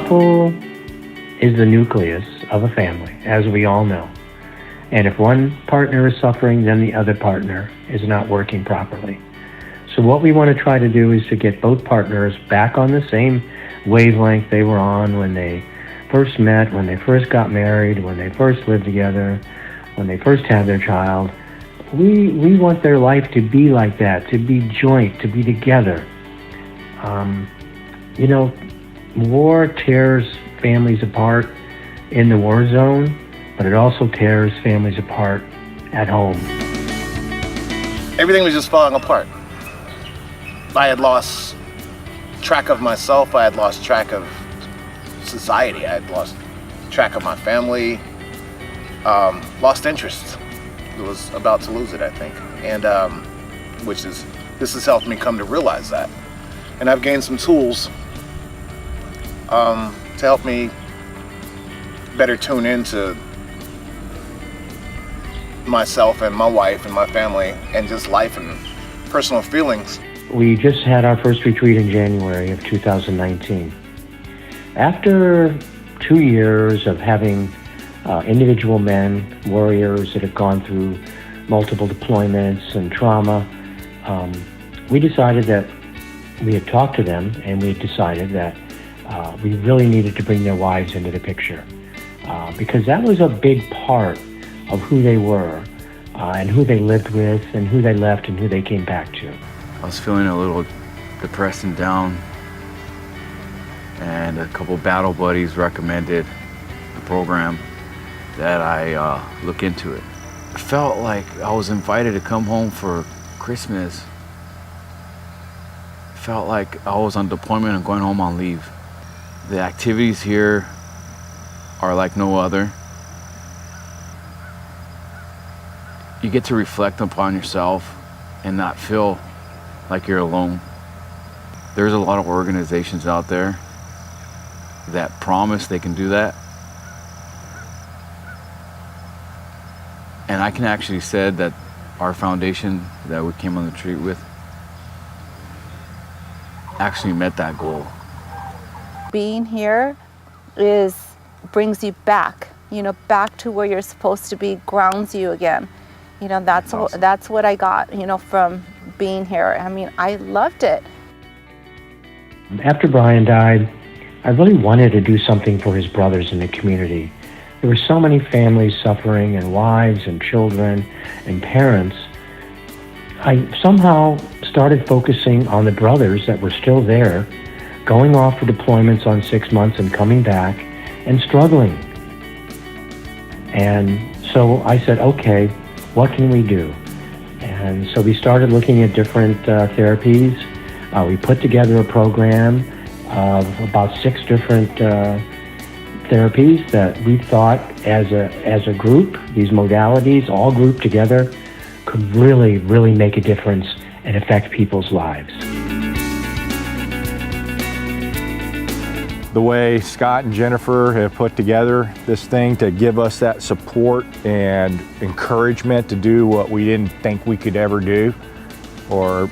couple is the nucleus of a family, as we all know. And if one partner is suffering, then the other partner is not working properly. So what we want to try to do is to get both partners back on the same wavelength they were on when they first met, when they first got married, when they first lived together, when they first had their child. We want their life to be like that, to be joint, to be together. War tears families apart in the war zone, but it also tears families apart at home. Everything was just falling apart. I had lost track of myself. I had lost track of society. I had lost track of my family. Lost interest. I was about to lose it, I think. And this has helped me come to realize that. And I've gained some tools to help me better tune into myself and my wife and my family and just life and personal feelings. We just had our first retreat in January of 2019. After 2 years of having individual men, warriors that have gone through multiple deployments and trauma, we decided that we had talked to them and we had decided that we really needed to bring their wives into the picture because that was a big part of who they were and who they lived with and who they left and who they came back to. I was feeling a little depressed and down, and a couple battle buddies recommended the program that I look into it. I felt like I was invited to come home for Christmas. I felt like I was on deployment and going home on leave. The activities here are like no other. You get to reflect upon yourself and not feel like you're alone. There's a lot of organizations out there that promise they can do that. And I can actually say that our foundation that we came on the retreat with actually met that goal. Being here brings you back, back to where you're supposed to be, grounds you again. That's awesome. That's what I got, from being here. I mean, I loved it. After Brian died, I really wanted to do something for his brothers in the community. There were so many families suffering, and wives and children and parents. I somehow started focusing on the brothers that were still there, going off for deployments on 6 months and coming back and struggling. And so I said, okay, what can we do? And so we started looking at different therapies. We put together a program of about 6 different therapies that we thought as a group, these modalities all grouped together, could really, really make a difference and affect people's lives. The way Scott and Jennifer have put together this thing to give us that support and encouragement to do what we didn't think we could ever do or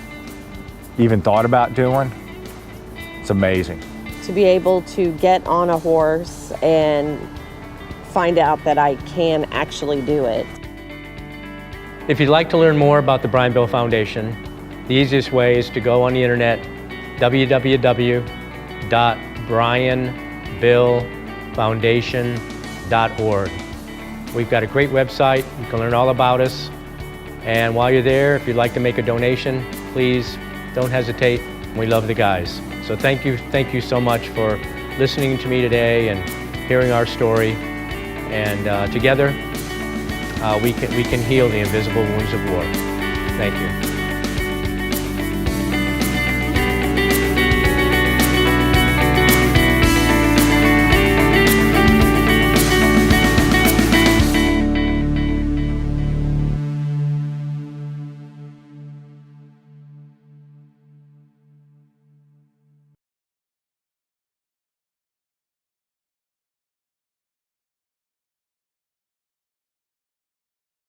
even thought about doing, it's amazing. To be able to get on a horse and find out that I can actually do it. If you'd like to learn more about the Brian Bill Foundation, the easiest way is to go on the internet, www.BrianBillFoundation.org. We've got a great website. You can learn all about us. And while you're there, if you'd like to make a donation, please don't hesitate. We love the guys. So thank you so much for listening to me today and hearing our story. And together, we can heal the invisible wounds of war. Thank you.